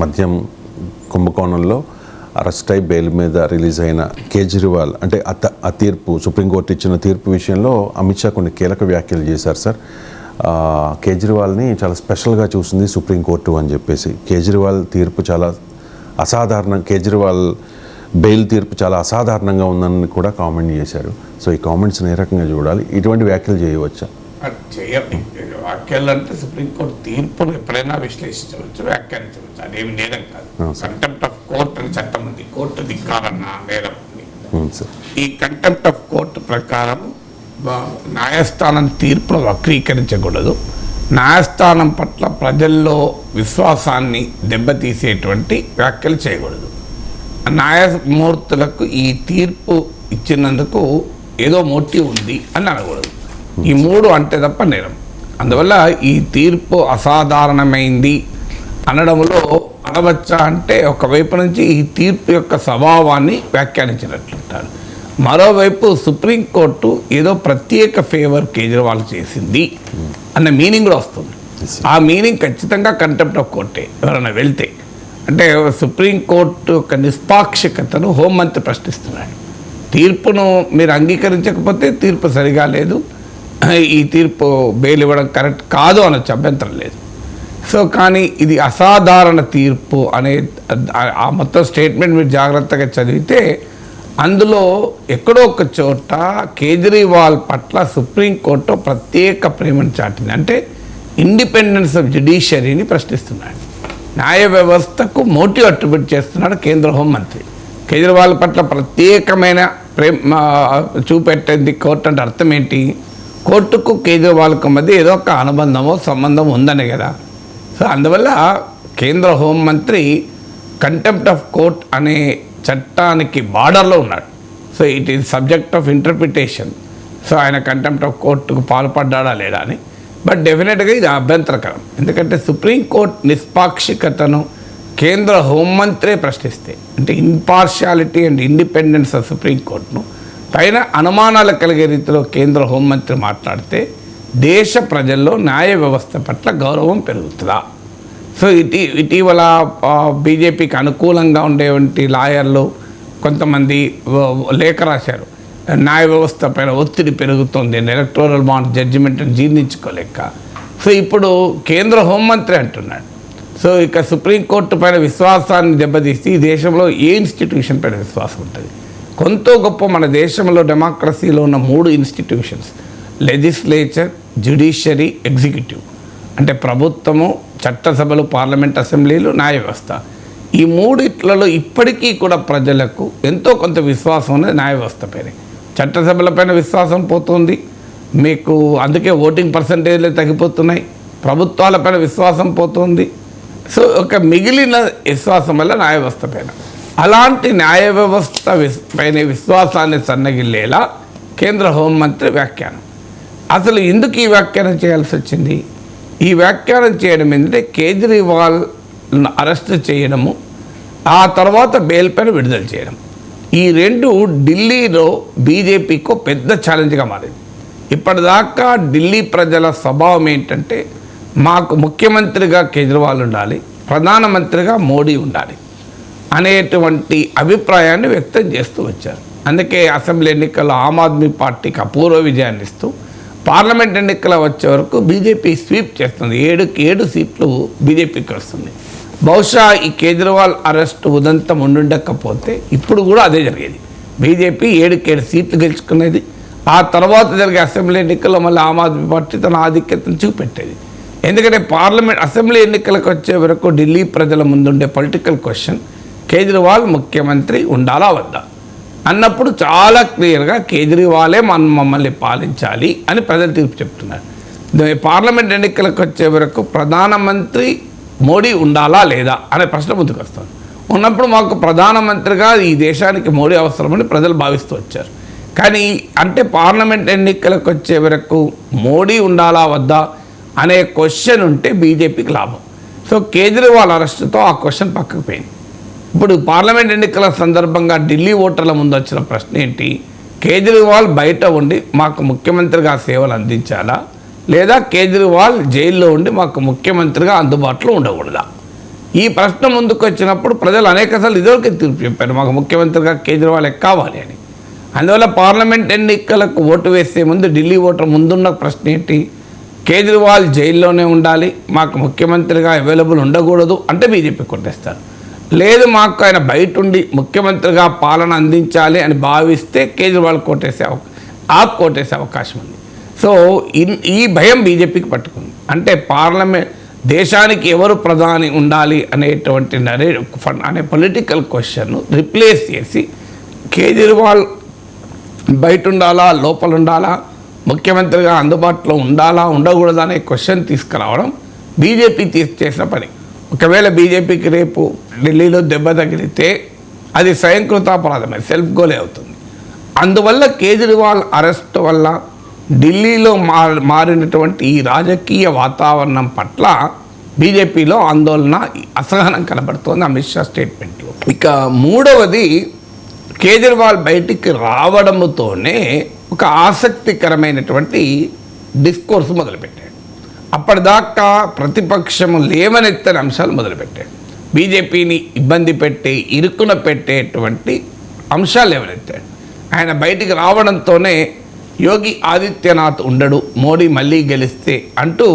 మద్యం కుంభకోణంలో అరెస్ట్ అయి బెయిల్ మీద రిలీజ్ అయిన కేజ్రీవాల్ అంటే ఆ తీర్పు సుప్రీంకోర్టు ఇచ్చిన తీర్పు విషయంలో అమిత్ షా కొన్ని కీలక వ్యాఖ్యలు చేశారు సార్. కేజ్రీవాల్ని చాలా స్పెషల్గా చూసింది సుప్రీంకోర్టు అని చెప్పేసి, కేజ్రీవాల్ తీర్పు చాలా అసాధారణం, కేజ్రీవాల్ బెయిల్ తీర్పు చాలా అసాధారణంగా ఉందని కూడా కామెంట్ చేశారు. సో ఈ కామెంట్స్ని ఏ రకంగా చూడాలి, ఇటువంటి వ్యాఖ్యలు చేయవచ్చా? చేయండి. వ్యాఖ్యలు అంటే సుప్రీంకోర్టు తీర్పును ఎప్పుడైనా విశ్లేషించవచ్చు, వ్యాఖ్యానించవచ్చు, అదేమి నేరం కాదు. కంటెంప్ట్ ఆఫ్ కోర్టు అని చట్టం ఉంది, కోర్టు ధిక్కారన్న నేరం ఉంది. ఈ కంటెంప్ట్ ఆఫ్ కోర్టు ప్రకారం న్యాయస్థానం తీర్పును వక్రీకరించకూడదు, న్యాయస్థానం పట్ల ప్రజల్లో విశ్వాసాన్ని దెబ్బతీసేటువంటి వ్యాఖ్యలు చేయకూడదు. న్యాయమూర్తులకు ఈ తీర్పు ఇచ్చినందుకు ఏదో మోటివ్ ఉంది అని అనకూడదు. ఈ మూడు అంటే తప్ప నేరం. అందువల్ల ఈ తీర్పు అసాధారణమైంది అనడంలో అనవచ్చా అంటే ఒకవైపు నుంచి ఈ తీర్పు యొక్క స్వభావాన్ని వ్యాఖ్యానించినట్లుంటారు, మరోవైపు సుప్రీంకోర్టు ఏదో ప్రత్యేక ఫేవర్ కేజ్రీవాల్ చేసింది అన్న మీనింగ్ కూడా వస్తుంది. ఆ మీనింగ్ ఖచ్చితంగా కంటెంప్ట్ ఆఫ్ కోర్టే. ఎవరైనా వెళ్తే అంటే సుప్రీంకోర్టు యొక్క నిష్పాక్షికతను హోంమంత్రి ప్రశ్నిస్తున్నాడు. తీర్పును మీరు అంగీకరించకపోతే తీర్పు సరిగా లేదు, ఈ తీర్పు బెయిల్ ఇవ్వడం కరెక్ట్ కాదు అనొచ్చు, అభ్యంతరం లేదు. సో కానీ ఇది అసాధారణ తీర్పు అనే ఆ మొత్తం స్టేట్మెంట్ మీరు జాగ్రత్తగా చదివితే అందులో ఎక్కడో ఒక చోట కేజ్రీవాల్ పట్ల సుప్రీంకోర్టు ప్రత్యేక ప్రేమను చాటింది. అంటే ఇండిపెండెన్స్ ఆఫ్ జ్యుడిషియరీని ప్రశ్నిస్తున్నాడు, న్యాయ వ్యవస్థకు మోటివ్ అట్రిబ్యూట్ చేస్తున్నాడు కేంద్ర హోంమంత్రి. కేజ్రీవాల్ పట్ల ప్రత్యేకమైన ప్రేమ చూపెట్టింది కోర్టు అంటే అర్థం ఏంటి? కోర్టుకు కేజ్రీవాల్కు మధ్య ఏదో ఒక అనుబంధమో సంబంధం ఉందనే కదా. సో అందువల్ల కేంద్ర హోంమంత్రి కంటెంప్ట్ ఆఫ్ కోర్ట్ అనే చట్టానికి బార్డర్లో ఉన్నాడు. So it is subject of interpretation. So ఆయన కంటెంప్ట్ ఆఫ్ కోర్టుకు పాల్పడ్డా లేదా అని. బట్ డెఫినెట్గా ఇది అభ్యంతరకరం, ఎందుకంటే సుప్రీంకోర్టు నిష్పాక్షికతను కేంద్ర హోంమంత్రే ప్రశ్నిస్తే, అంటే ఇంపార్షియాలిటీ అండ్ ఇండిపెండెన్స్ ఆఫ్ సుప్రీంకోర్టును పైన అనుమానాలు కలిగే రీతిలో కేంద్ర హోంమంత్రి మాట్లాడితే దేశ ప్రజల్లో న్యాయ వ్యవస్థ పట్ల గౌరవం పెరుగుతుందా? సో ఇటీవల బీజేపీకి అనుకూలంగా ఉండేటువంటి లాయర్లు కొంతమంది లేఖ రాశారు, న్యాయ వ్యవస్థ పైన ఒత్తిడి పెరుగుతుంది, ఎలక్టోరల్ బాండ్ జడ్జిమెంట్ని జీర్ణించుకోలేక. సో ఇప్పుడు కేంద్ర హోంమంత్రి అంటున్నాడు, సో ఇక సుప్రీంకోర్టు పైన విశ్వాసాన్ని దెబ్బతీసి ఈ దేశంలో ఏ ఇన్స్టిట్యూషన్ పైన విశ్వాసం ఉంటుంది? కొంత గొప్ప మన దేశంలో డెమోక్రసీలో ఉన్న 3 ఇన్స్టిట్యూషన్స్, లెజిస్లేచర్, జ్యుడిషియరీ, ఎగ్జిక్యూటివ్, అంటే ప్రభుత్వము, చట్టసభలు, పార్లమెంట్, అసెంబ్లీలు, న్యాయ వ్యవస్థ. ఈ మూడిట్లలో ఇప్పటికీ కూడా ప్రజలకు ఎంతో కొంత విశ్వాసం ఉన్నది న్యాయ వ్యవస్థ పైన. చట్టసభలపైన విశ్వాసం పోతుంది మీకు, అందుకే ఓటింగ్ పర్సంటేజ్లే తగ్గిపోతున్నాయి. ప్రభుత్వాలపైన విశ్వాసం పోతుంది. సో ఒక మిగిలిన విశ్వాసం వల్ల న్యాయ వ్యవస్థ పైన. అలాంటి న్యాయ వ్యవస్థ పైన విశ్వాసాన్ని సన్నగిల్లేలా కేంద్ర హోంమంత్రి వ్యాఖ్యానం. అసలు ఎందుకు ఈ వ్యాఖ్యానం చేయాల్సి వచ్చింది? ఈ వ్యాఖ్యానం చేయడం ఏంటంటే కేజ్రీవాల్ అరెస్ట్ చేయడము, ఆ తర్వాత బెయిల్ పైన విడుదల చేయడం, ఈ రెండు ఢిల్లీలో బీజేపీకు పెద్ద ఛాలెంజ్గా మారింది. ఇప్పటిదాకా ఢిల్లీ ప్రజల స్వభావం ఏంటంటే మాకు ముఖ్యమంత్రిగా కేజ్రీవాల్ ఉండాలి, ప్రధానమంత్రిగా మోడీ ఉండాలి అనేటువంటి అభిప్రాయాన్ని వ్యక్తం చేస్తూ వచ్చారు. అందుకే అసెంబ్లీ ఎన్నికల్లో ఆమ్ ఆద్మీ పార్టీకి అపూర్వ విజయాన్ని ఇస్తూ పార్లమెంట్ ఎన్నికలు వచ్చే వరకు బీజేపీ స్వీప్ చేస్తుంది. 7 సీట్లు బీజేపీకి వస్తుంది. బహుశా ఈ కేజ్రీవాల్ అరెస్ట్ ఉదంతం ఉండుండకపోతే ఇప్పుడు కూడా అదే జరిగేది. బీజేపీ 7 సీట్లు గెలుచుకునేది. ఆ తర్వాత జరిగే అసెంబ్లీ ఎన్నికల్లో మళ్ళీ ఆమ్ ఆద్మీ పార్టీ తన ఆధిక్యతను చూపెట్టేది. ఎందుకంటే పార్లమెంట్ అసెంబ్లీ ఎన్నికలకు వచ్చే వరకు ఢిల్లీ ప్రజల ముందుండే పొలిటికల్ క్వశ్చన్ కేజ్రీవాల్ ముఖ్యమంత్రి ఉండాలా వద్దా అన్నప్పుడు చాలా క్లియర్గా కేజ్రీవాలే మమ్మల్ని పాలించాలి అని ప్రజలు తీర్పు చెప్తున్నారు. పార్లమెంట్ ఎన్నికలకు వచ్చే వరకు ప్రధానమంత్రి మోడీ ఉండాలా లేదా అనే ప్రశ్న ముందుకు వస్తుంది. ఉన్నప్పుడు మాకు ప్రధానమంత్రిగా ఈ దేశానికి మోడీ అవసరమని ప్రజలు భావిస్తూ వచ్చారు. కానీ అంటే పార్లమెంట్ ఎన్నికలకు వచ్చే వరకు మోడీ ఉండాలా వద్దా అనే క్వశ్చన్ ఉంటే బీజేపీకి లాభం. సో కేజ్రీవాల్ అరెస్టుతో ఆ క్వశ్చన్ పక్కకు పోయింది. ఇప్పుడు పార్లమెంట్ ఎన్నికల సందర్భంగా ఢిల్లీ ఓటర్ల ముందు వచ్చిన ప్రశ్న ఏంటి? కేజ్రీవాల్ బయట ఉండి మాకు ముఖ్యమంత్రిగా సేవలు అందించాలా, లేదా కేజ్రీవాల్ జైల్లో ఉండి మాకు ముఖ్యమంత్రిగా అందుబాటులో ఉండకూడదా? ఈ ప్రశ్న ముందుకు వచ్చినప్పుడు ప్రజలు అనేకసార్లు ఇదివరకే తీర్పు చెప్పారు, మాకు ముఖ్యమంత్రిగా కేజ్రీవాల్ కావాలి అని. అందువల్ల పార్లమెంట్ ఎన్నికలకు ఓటు వేసే ముందు ఢిల్లీ ఓటర్ ముందున్న ప్రశ్న ఏంటి, కేజ్రీవాల్ జైల్లోనే ఉండాలి, మాకు ముఖ్యమంత్రిగా అవైలబుల్ ఉండకూడదు అంటే బీజేపీ కొట్టేస్తారు. లేదు మాకు ఆయన బయట ఉండి ముఖ్యమంత్రిగా పాలన అందించాలి అని భావిస్తే కేజ్రీవాల్ కోటేసే అవకాశం ఉంది. సో ఈ భయం బీజేపీకి పట్టుకుంది. అంటే పార్లమెంట్ దేశానికి ఎవరు ప్రధాని ఉండాలి అనేటువంటి అనే పొలిటికల్ క్వశ్చన్ను రిప్లేస్ చేసి కేజ్రీవాల్ బయట ఉండాలా లోపల ఉండాలా, ముఖ్యమంత్రిగా అందుబాటులో ఉండాలా ఉండకూడదా అనే క్వశ్చన్ తీసుకురావడం బీజేపీ చేసిన పని. ఒకవేళ బీజేపీకి రేపు ఢిల్లీలో దెబ్బ తగిలితే అది స్వయంకృతాపరాధమే, సెల్ఫ్ గోలే అవుతుంది. అందువల్ల కేజ్రీవాల్ అరెస్ట్ వల్ల ఢిల్లీలో మారినటువంటి ఈ రాజకీయ వాతావరణం పట్ల బీజేపీలో ఆందోళన, అసహనం కనబడుతోంది అమిత్ షా స్టేట్మెంట్లో. ఇక మూడవది, కేజ్రీవాల్ బయటికి రావడంతోనే ఒక ఆసక్తికరమైనటువంటి డిస్కోర్స్ మొదలుపెట్టాడు. అప్పటిదాకా ప్రతిపక్షము లేవనెత్తని అంశాలు మొదలుపెట్టాడు. బీజేపీని ఇబ్బంది పెట్టే, ఇరుకున పెట్టేటువంటి అంశాలు లేవనెత్తాడు. ఆయన బయటికి రావడంతోనే యోగి ఆదిత్యనాథ్ ఉండడు, మోడీ మళ్ళీ గెలిస్తే అంటూ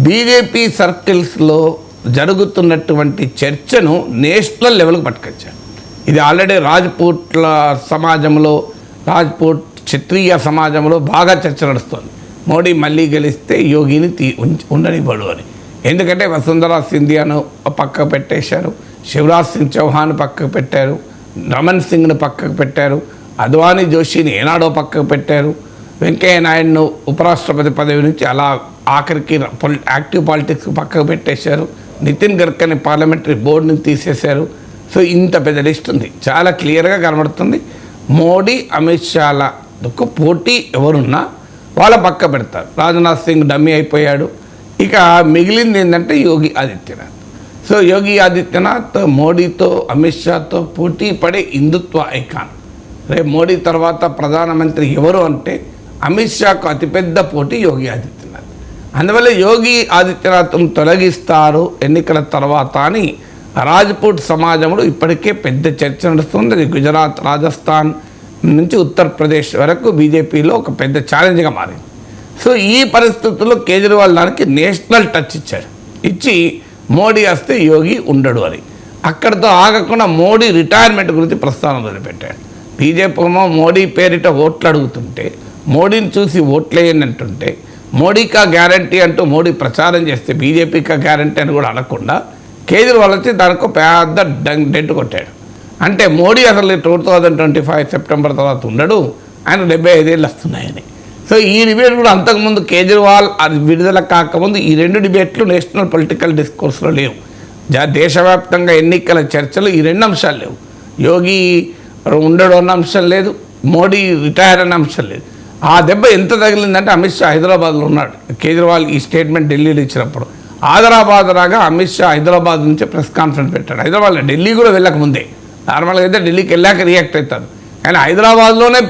బీజేపీ సర్కిల్స్లో జరుగుతున్నటువంటి చర్చను నేషనల్ లెవెల్కి పట్టుకొచ్చాడు. ఇది ఆల్రెడీ రాజ్పూట్ల సమాజంలో, రాజ్పూట్ క్షత్రియ సమాజంలో బాగా చర్చ నడుస్తుంది. మోడీ మళ్ళీ గెలిస్తే యోగిని ఉండనివ్వడు అని. ఎందుకంటే వసుంధరా సింధియాను పక్కకు పెట్టేశారు, శివరాజ్ సింగ్ చౌహాన్ పక్కకు పెట్టారు, రమణ్ సింగ్ను పక్కకు పెట్టారు, అద్వానీ జోషిని ఏనాడో పక్కకు పెట్టారు, వెంకయ్య నాయుడును ఉపరాష్ట్రపతి పదవి నుంచి అలా ఆఖరికి యాక్టివ్ పాలిటిక్స్ పక్కకు పెట్టేశారు, నితిన్ గడ్కరీ పార్లమెంటరీ బోర్డుని తీసేశారు. సో ఇంత పెద్ద లిస్ట్ ఉంది, చాలా క్లియర్గా కనబడుతుంది. మోడీ అమిత్ షాలకు పోటీ ఎవరున్నా వాళ్ళ పక్క పెడతారు. రాజ్నాథ్ సింగ్ డమ్మీ అయిపోయాడు. ఇక మిగిలింది ఏంటంటే యోగి ఆదిత్యనాథ్. సో యోగి ఆదిత్యనాథ్ మోడీతో, అమిత్ షాతో పోటీ పడే హిందుత్వ ఐకాన్. రేపు మోడీ తర్వాత ప్రధానమంత్రి ఎవరు అంటే అమిత్ షాకు అతిపెద్ద పోటీ యోగి ఆదిత్యనాథ్. అందువల్ల యోగి ఆదిత్యనాథ్ను తొలగిస్తారు ఎన్నికల తర్వాత అని రాజ్పూట్ సమాజంలో ఇప్పటికే పెద్ద చర్చ నడుస్తుంది. అది గుజరాత్, రాజస్థాన్ నుంచి ఉత్తరప్రదేశ్ వరకు బీజేపీలో ఒక పెద్ద ఛాలెంజ్గా మారింది. సో ఈ పరిస్థితుల్లో కేజ్రీవాల్ దానికి నేషనల్ టచ్ ఇచ్చాడు. ఇచ్చి మోడీ వస్తే యోగి ఉండడు అని. అక్కడితో ఆగకుండా మోడీ రిటైర్మెంట్ గురించి ప్రస్తావన మొదలుపెట్టాడు. బీజేపీ ఏమో మోడీ పేరిట ఓట్లు అడుగుతుంటే, మోడీని చూసి ఓట్లేయండి అంటుంటే, మోడీకా గ్యారంటీ అంటూ మోడీ ప్రచారం చేస్తే బీజేపీకా గ్యారంటీ అని కూడా అనకుండా కేజ్రీవాల్ వచ్చి దానికి పెద్ద డెంట్ కొట్టాడు. అంటే మోడీ అసలు 2025 సెప్టెంబర్ తర్వాత ఉండడు, ఆయన 75 ఏళ్ళు వస్తున్నాయని. సో ఈ డిబేట్ కూడా అంతకుముందు కేజ్రీవాల్ అది విడుదల కాకముందు ఈ రెండు డిబేట్లు నేషనల్ పొలిటికల్ డిస్కోర్స్లో లేవు. దేశవ్యాప్తంగా ఎన్నికల చర్చలు ఈ రెండు అంశాలు లేవు. యోగి ఉండడు అన్న అంశం లేదు, మోడీ రిటైర్ అన్న అంశం లేదు. ఆ దెబ్బ ఎంత తగిలిందంటే అమిత్ షా హైదరాబాద్లో ఉన్నాడు. కేజ్రీవాల్ ఈ స్టేట్మెంట్ ఢిల్లీలో ఇచ్చినప్పుడు హైదరాబాద్ రాగా అమిత్ షా హైదరాబాద్ నుంచి ప్రెస్ కాన్ఫరెన్స్ పెట్టాడు. హైదరాబాద్లో ఢిల్లీ కూడా వెళ్ళక ముందే, నార్మల్గా అయితే ఢిల్లీకి వెళ్ళాక రియాక్ట్ అవుతారు, కానీ హైదరాబాద్లోనే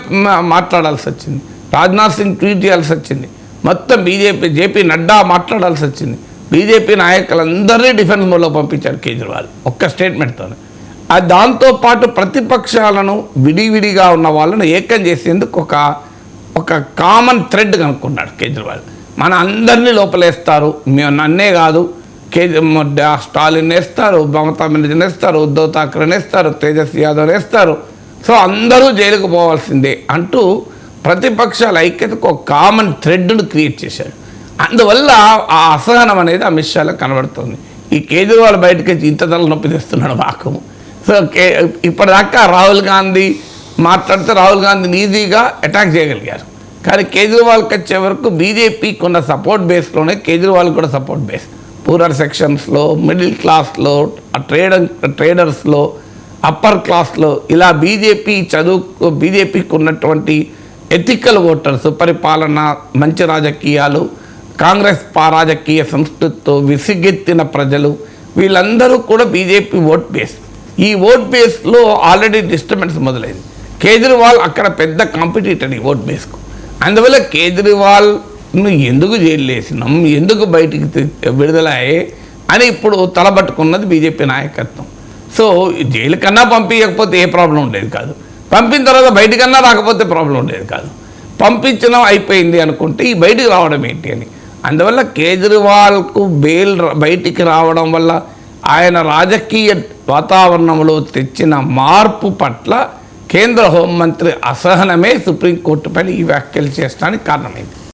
మాట్లాడాల్సి వచ్చింది. రాజ్నాథ్ సింగ్ ట్వీట్ చేయాల్సి వచ్చింది, మొత్తం జేపీ నడ్డా మాట్లాడాల్సి వచ్చింది. బీజేపీ నాయకులందరినీ డిఫెన్స్ మోడ్లో పంపించాడు కేజ్రీవాల్ ఒక్క స్టేట్మెంట్తో. దాంతోపాటు ప్రతిపక్షాలను విడివిడిగా ఉన్న వాళ్ళను ఏకం చేసేందుకు ఒక కామన్ థ్రెడ్ కనుక్కున్నాడు కేజ్రీవాల్. మన అందరినీ లోపలేస్తారు, మేము నన్నే కాదు, స్టాలిన్ వేస్తారు, మమతా బెనర్జీని వేస్తారు, ఉద్ధవ్ ఠాక్రేని వేస్తారు, తేజస్వి యాదవ్ వేస్తారు, సో అందరూ జైలుకు పోవాల్సిందే అంటూ ప్రతిపక్షాల ఐక్యతకు ఒక కామన్ థ్రెడ్ను క్రియేట్ చేశాడు. అందువల్ల ఆ అసహనం అనేది అమిత్ షాలో కనబడుతుంది. ఈ కేజ్రీవాల్ బయటకి ఇంత తలనొప్పి తెస్తున్నాడు మాకు. సో ఇప్పటిదాకా రాహుల్ గాంధీ మాట్లాడితే రాహుల్ గాంధీని ఈజీగా అటాక్ చేయగలిగారు, కానీ కేజ్రీవాల్కి వచ్చే వరకు బీజేపీకి ఉన్న సపోర్ట్ బేస్లోనే కేజ్రీవాల్ కూడా సపోర్ట్ బేస్, పూరర్ సెక్షన్స్లో, మిడిల్ క్లాస్లో, ట్రేడర్స్లో, అప్పర్ క్లాస్లో, ఇలా బీజేపీకి ఉన్నటువంటి ఎథికల్ ఓటర్స్, పరిపాలన, మంచి రాజకీయాలు, కాంగ్రెస్ రాజకీయ సంస్కృతితో విసిగెత్తిన ప్రజలు, వీళ్ళందరూ కూడా బీజేపీ ఓట్ బేస్. ఈ ఓట్ బేస్లో ఆల్రెడీ డిస్టర్బెన్స్ మొదలైంది. కేజ్రీవాల్ అక్కడ పెద్ద కాంపిటీటర్ ఈ ఓట్ బేస్కు. అందువల్ల కేజ్రీవాల్ను ఎందుకు జైలు వేసినాం, ఎందుకు బయటికి విడుదలయ్యే, అని ఇప్పుడు తలబట్టుకున్నది బీజేపీ నాయకత్వం. సో జైలు కన్నా పంపించకపోతే ఏ ప్రాబ్లం ఉండేది కాదు, పంపిన తర్వాత బయటికన్నా రాకపోతే ప్రాబ్లం ఉండేది కాదు. పంపించడం అయిపోయింది అనుకుంటే ఈ బయటికి రావడం ఏంటి అని. అందువల్ల కేజ్రీవాల్కు బెయిల్ బయటికి రావడం వల్ల ఆయన రాజకీయ వాతావరణంలో తెచ్చిన మార్పు పట్ల కేంద్ర హోంమంత్రి అసహనమే సుప్రీంకోర్టు పైన ఈ వ్యాఖ్యలు చేసడానికి కారణమైంది.